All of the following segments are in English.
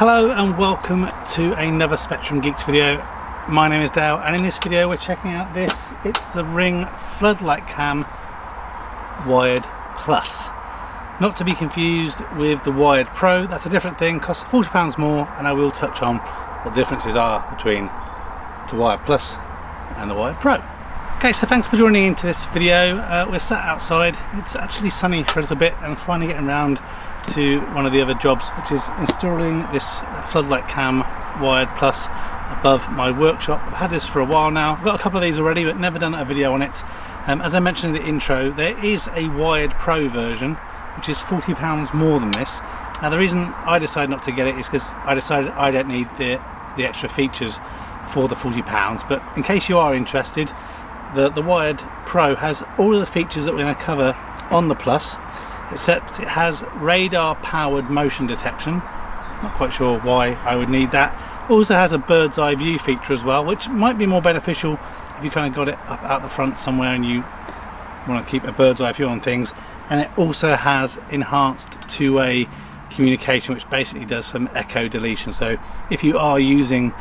Hello and welcome to another Spectrum Geeks video. My name is Dale and in this video we're checking out this. It's the Ring Floodlight Cam Wired Plus. Not to be confused with the Wired Pro, that's a different thing, costs £40 more, and I will touch on what the differences are between the Wired Plus and the Wired Pro. Okay, so thanks for joining into this video. We're sat outside, it's actually sunny for a little bit and finally getting around to one of the other jobs, which is installing this Floodlight Cam Wired Plus above my workshop. I've had this for a while now. I've got a couple of these already but never done a video on it. As I mentioned in the intro, there is a Wired Pro version which is £40 more than this. Now the reason I decided not to get it is because I decided I don't need the extra features for the £40, but in case you are interested, the Wired Pro has all of the features that we're going to cover on the Plus, except it has radar powered motion detection. Not quite sure why I would need that. Also has a bird's eye view feature as well, which might be more beneficial if you kind of got it up out the front somewhere and you want to keep a bird's eye view on things. And it also has enhanced two-way communication, which basically does some echo deletion. So if you are using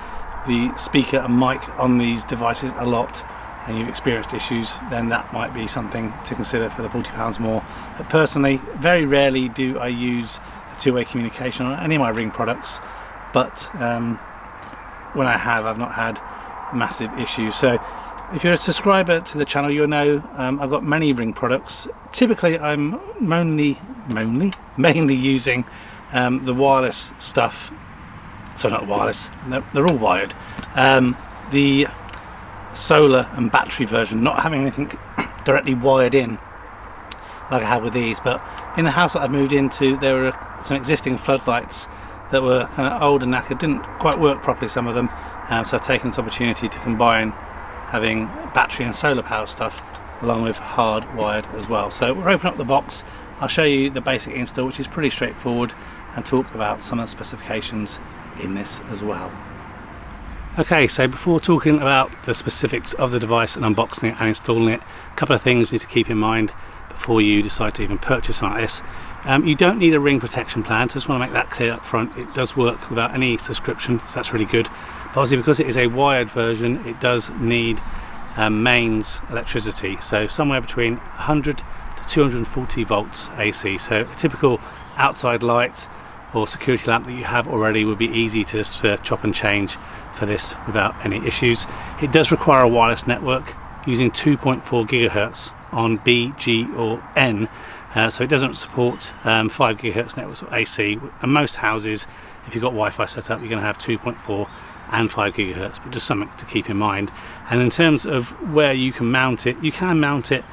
the speaker and mic on these devices a lot and you've experienced issues, then that might be something to consider for the £40 more. But personally, very rarely do I use a two-way communication on any of my Ring products, but when I have, I've not had massive issues. So if you're a subscriber to the channel, you'll know I've got many Ring products. Typically I'm mainly using the wireless stuff. So not wireless, they're all wired. The solar and battery version, not having anything directly wired in like I had with these, but in the house that I've moved into there were some existing floodlights that were kind of old and knackered, didn't quite work properly, some of them, so I've taken this opportunity to combine having battery and solar power stuff along with hard wired as well. So we'll open up the box, I'll show you the basic install, which is pretty straightforward, and talk about some of the specifications in this as well. Okay, so before talking about the specifics of the device and unboxing it and installing it, a couple of things you need to keep in mind before you decide to even purchase something like this. You don't need a Ring protection plan, so I just want to make that clear up front. It does work without any subscription, so that's really good. But obviously because it is a wired version, it does need mains electricity, so somewhere between 100 to 240 volts AC. So a typical outside light or security lamp that you have already would be easy to just chop and change for this without any issues. It does require a wireless network using 2.4 gigahertz on B, G or N, so it doesn't support 5 gigahertz networks or AC. And most houses, if you've got Wi-Fi set up, you're going to have 2.4 and 5 gigahertz, but just something to keep in mind. And in terms of where you can mount it, you can mount it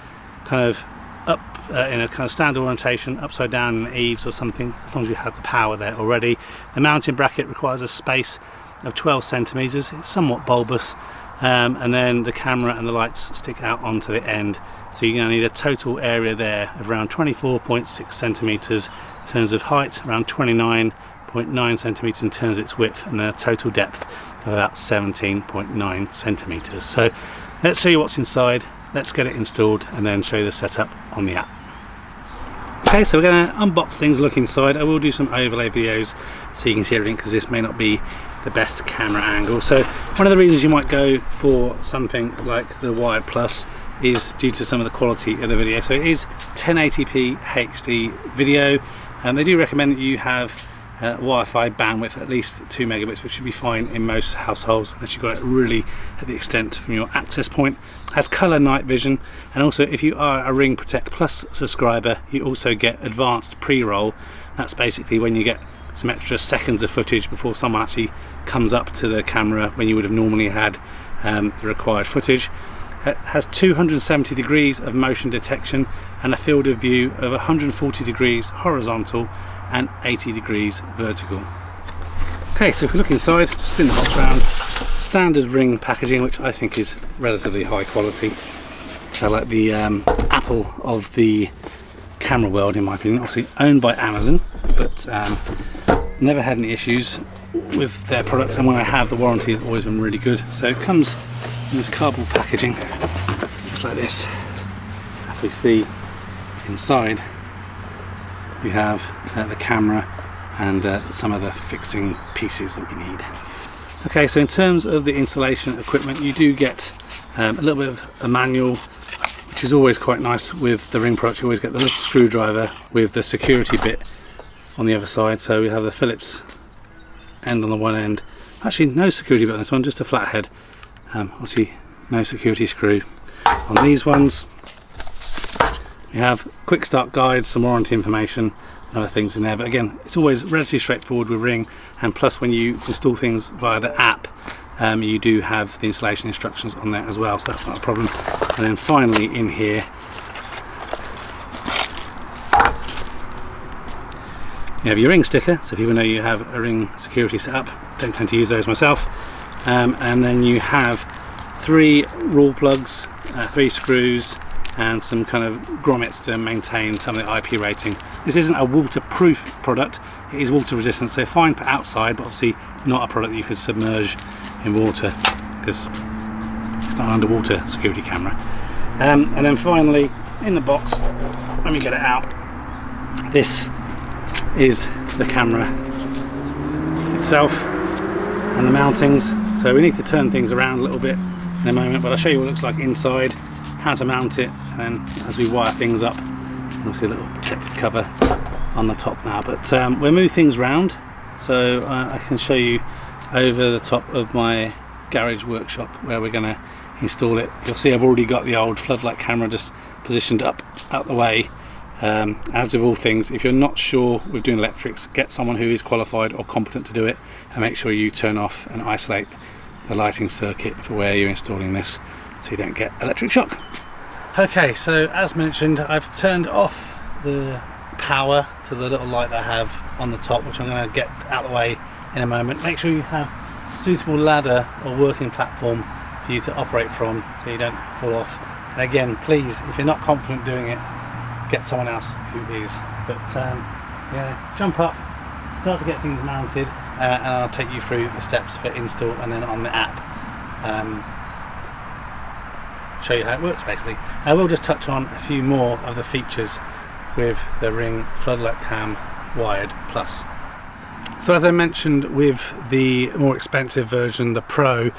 kind of up in a kind of standard orientation, upside down in eaves or something, as long as you have the power there already. The mounting bracket requires a space of 12 centimeters. It's somewhat bulbous, and then the camera and the lights stick out onto the end, so you're going to need a total area there of around 24.6 centimeters in terms of height, around 29.9 centimeters in terms of its width, and then a total depth of about 17.9 centimeters. So let's show you what's inside. Let's get it installed and then show you the setup on the app. Okay, so we're going to unbox things, look inside. I will do some overlay videos so you can see everything, because this may not be the best camera angle. So one of the reasons you might go for something like the Wired Plus is due to some of the quality of the video. So it is 1080p HD video, and they do recommend that you have Wi-Fi bandwidth at least 2 megabits, which should be fine in most households unless you've got it really at the extent from your access point. Has colour night vision, and also if you are a Ring Protect Plus subscriber, you also get advanced pre-roll. That's basically when you get some extra seconds of footage before someone actually comes up to the camera when you would have normally had the required footage. It has 270 degrees of motion detection and a field of view of 140 degrees horizontal and 80 degrees vertical. Okay, so if we look inside, just spin the box round. Standard Ring packaging, which I think is relatively high quality. I like the Apple of the camera world, in my opinion. Obviously owned by Amazon, but never had any issues with their products, and when I have, the warranty has always been really good. So it comes in this cardboard packaging, just like this. We see inside you have the camera and some of the fixing pieces that we need. Okay, so in terms of the installation equipment, you do get a little bit of a manual, which is always quite nice with the Ring products. You always get the little screwdriver with the security bit on the other side. So we have the Phillips end on the one end. Actually, no security bit on this one, just a flathead. Obviously, no security screw on these ones. We have quick start guides, some warranty information, and other things in there. But again, it's always relatively straightforward with Ring. And plus, when you install things via the app, you do have the installation instructions on there as well, so that's not a problem. And then finally, in here, you have your Ring sticker, so people know you have a Ring security set up. Don't tend to use those myself. And then you have 3 raw plugs, 3 screws, and some kind of grommets to maintain some of the IP rating. This isn't a waterproof product, it is water resistant, so fine for outside, but obviously not a product that you could submerge in water, because it's not an underwater security camera. And then finally, in the box, when we get it out, this is the camera itself and the mountings. So we need to turn things around a little bit in a moment, but I'll show you what it looks like inside, how to mount it, and then as we wire things up, you'll see a little protective cover on the top now. But we'll move things around, so I can show you over the top of my garage workshop where we're going to install it. You'll see I've already got the old floodlight camera just positioned up out the way. As with all things, if you're not sure with doing electrics, get someone who is qualified or competent to do it, and make sure you turn off and isolate the lighting circuit for where you're installing this, so you don't get electric shock. Okay, so as mentioned, I've turned off the power to the little light that I have on the top, which I'm going to get out of the way in a moment. Make sure you have a suitable ladder or working platform for you to operate from, so you don't fall off. And again, please, if you're not confident doing it, get someone else who is. But yeah, jump up, start to get things mounted, and I'll take you through the steps for install, and then on the app show you how it works basically. I will just touch on a few more of the features with the Ring Floodlight Cam Wired Plus. So as I mentioned with the more expensive version, the Pro,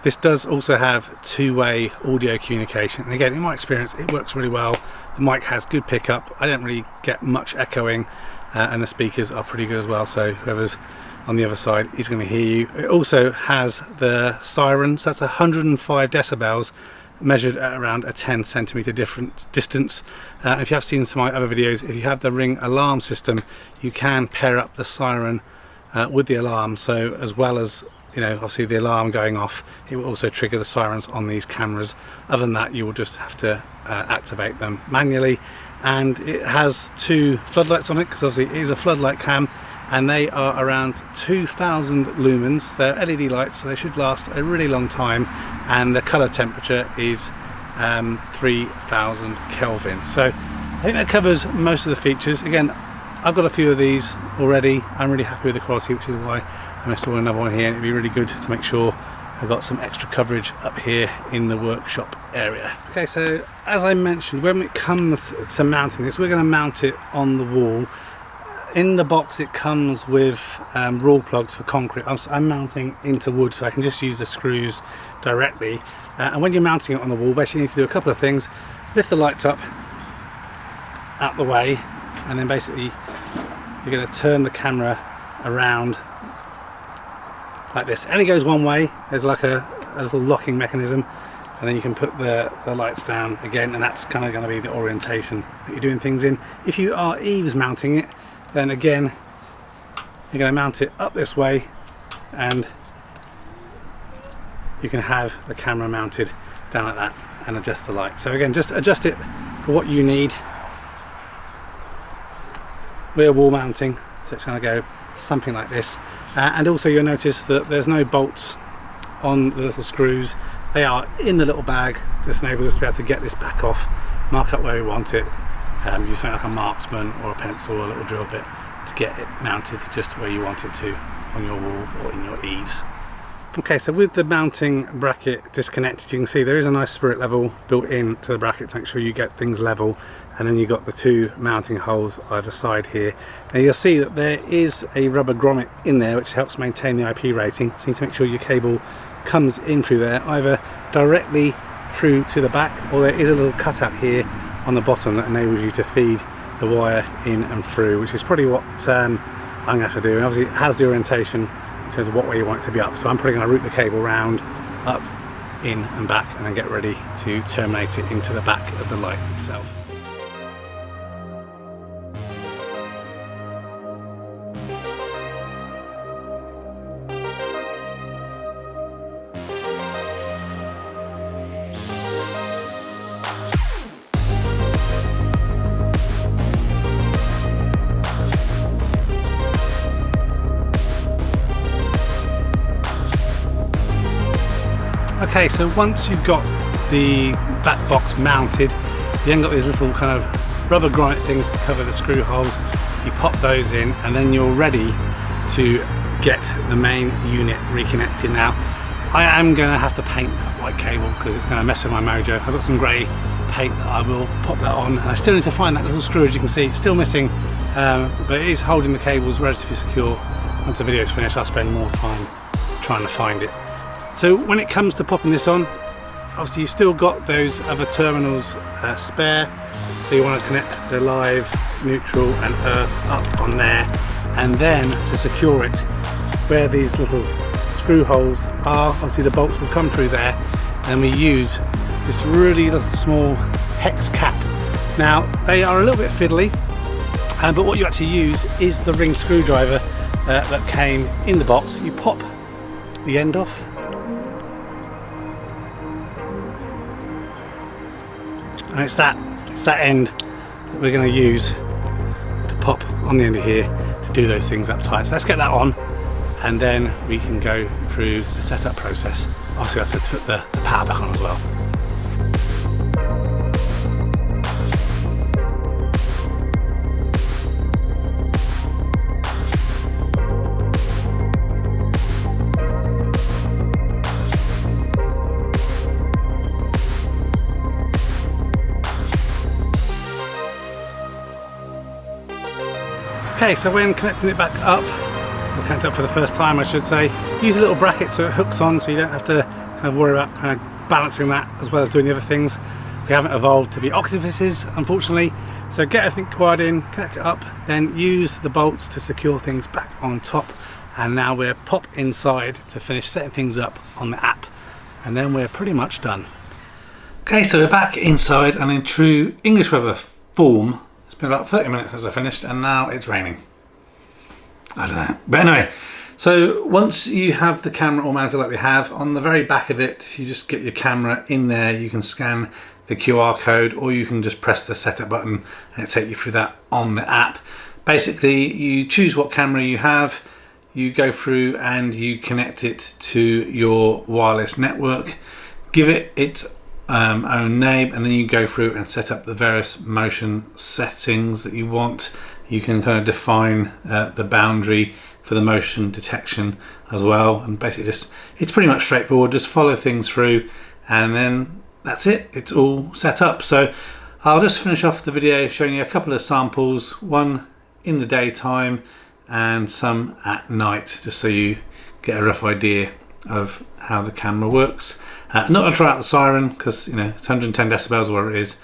this does also have two-way audio communication, and again, in my experience, it works really well. The mic has good pickup, I don't really get much echoing, and the speakers are pretty good as well, so whoever's on the other side is going to hear you. It also has the siren, so that's 105 decibels measured at around a 10 centimeter distance. If you have seen some of my other videos, if you have the Ring alarm system, you can pair up the siren with the alarm, so as well as, you know, obviously the alarm going off, it will also trigger the sirens on these cameras. Other than that, you will just have to activate them manually. And it has 2 floodlights on it, because obviously it is a floodlight cam, and they are around 2000 lumens. They're LED lights, so they should last a really long time, and the color temperature is 3000 Kelvin. So I think that covers most of the features. Again, I've got a few of these already. I'm really happy with the quality, which is why I'm installing another one here, and it'd be really good to make sure I've got some extra coverage up here in the workshop area. Okay, so as I mentioned, when it comes to mounting this, we're going to mount it on the wall. In the box it comes with raw plugs for concrete. I'm mounting into wood, so I can just use the screws directly. And when you're mounting it on the wall, basically you need to do a couple of things. Lift the lights up out the way, and then basically you're going to turn the camera around like this. It only goes one way. There's like a little locking mechanism, and then you can put the lights down again, and that's kind of going to be the orientation that you're doing things in. If you are eaves mounting it, then again you're going to mount it up this way, and you can have the camera mounted down like that and adjust the light. So again, just adjust it for what you need. Rear wall mounting, so it's going to go something like this. And also you'll notice that there's no bolts on the little screws. They are in the little bag. This enables us to be able to get this back off, mark up where we want it, use something like a marksman or a pencil or a little drill bit to get it mounted just where you want it to on your wall or in your eaves. Okay, so with the mounting bracket disconnected, you can see there is a nice spirit level built into the bracket to make sure you get things level, and then you've got the two mounting holes either side here. Now you'll see that there is a rubber grommet in there which helps maintain the IP rating, so you need to make sure your cable comes in through there, either directly through to the back, or there is a little cutout here on the bottom that enables you to feed the wire in and through, which is probably what I'm going to have to do. And obviously it has the orientation in terms of what way you want it to be up, so I'm probably going to route the cable round, up, in and back, and then get ready to terminate it into the back of the light itself. Okay, so once you've got the back box mounted, you then got these little kind of rubber grommet things to cover the screw holes. You pop those in and then you're ready to get the main unit reconnected. Now, I am going to have to paint that white cable because it's going to mess with my mojo. I've got some grey paint that I will pop that on, and I still need to find that little screw. As you can see, it's still missing, but it is holding the cables relatively secure. Once the video is finished, I'll spend more time trying to find it. So when it comes to popping this on, obviously you've still got those other terminals spare, so you want to connect the live, neutral and earth up on there, and then to secure it, where these little screw holes are, obviously the bolts will come through there, and we use this really little small hex cap. Now they are a little bit fiddly, but what you actually use is the ring screwdriver that came in the box. You pop the end off, and it's that end that we're going to use to pop on the end of here to do those things up tight. So let's get that on, and then we can go through the setup process. Obviously I have to put the power back on as well. Okay, so when connecting it back up, or connect it up for the first time I should say, use a little bracket so it hooks on, so you don't have to kind of worry about kind of balancing that as well as doing the other things. We haven't evolved to be octopuses, unfortunately, so get everything wired in, connect it up, then use the bolts to secure things back on top, and now we're pop inside to finish setting things up on the app, and then we're pretty much done. Okay, so we're back inside, and in true English weather form, it's been about 30 minutes since I finished, and now it's raining. I don't know. But anyway, so once you have the camera all mounted like we have, on the very back of it, if you just get your camera in there, you can scan the QR code, or you can just press the setup button and it'll take you through that on the app. Basically, you choose what camera you have, you go through and you connect it to your wireless network, give it its own name, and then you go through and set up the various motion settings that you want. You can kind of define the boundary for the motion detection as well, and basically just, it's pretty much straightforward. Just follow things through and then that's it, it's all set up. So I'll just finish off the video showing you a couple of samples, one in the daytime and some at night, just so you get a rough idea of how the camera works. Not going to try out the siren because, you know, it's 110 decibels or whatever it is,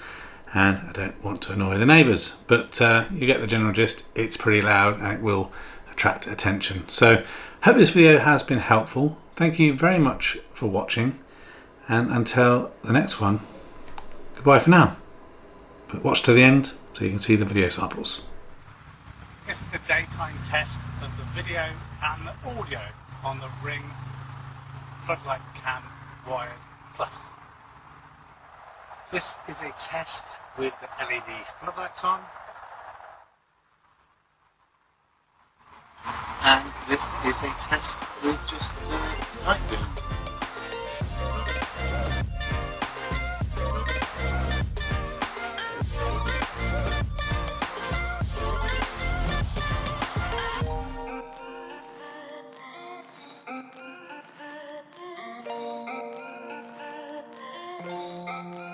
and I don't want to annoy the neighbours, but you get the general gist. It's pretty loud and it will attract attention. So hope this video has been helpful. Thank you very much for watching, and until the next one, goodbye for now. But watch to the end so you can see the video samples. This is the daytime test of the video and the audio on the Ring Floodlight Cam Wired Plus. This is a test with the LED floodlights on, and this is a test with just the night vision. Bye.